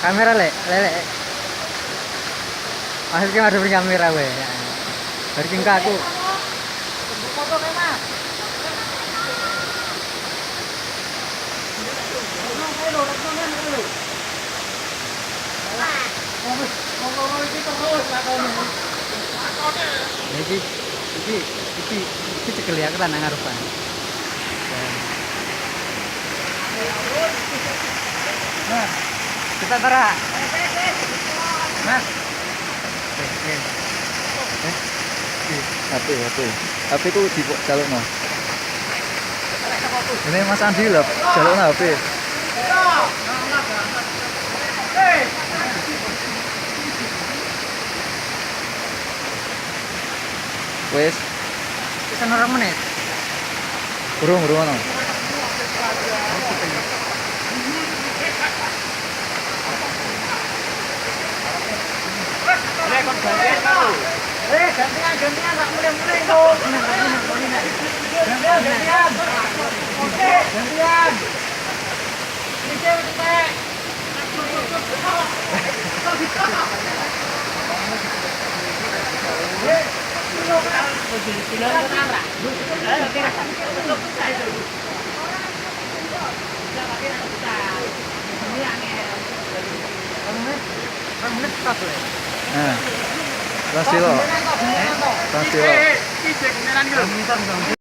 Kamera lele. Maksudnya harus beri kamera gue. Bertingkah aku. Foto memang. Iki cekel ya ke tanah ngarepan. Nah, kita tara. Nah. HP ku di jalukno. Ini Mas Andi lah, jalukno HP. Wes, Bisa orang menit. burung ono. Gantian, tak mulai dong. Gantian. Oke, gantian. Ini cewek cepet. Menit stop ya. Nah. Terus dilo. Terus dilo.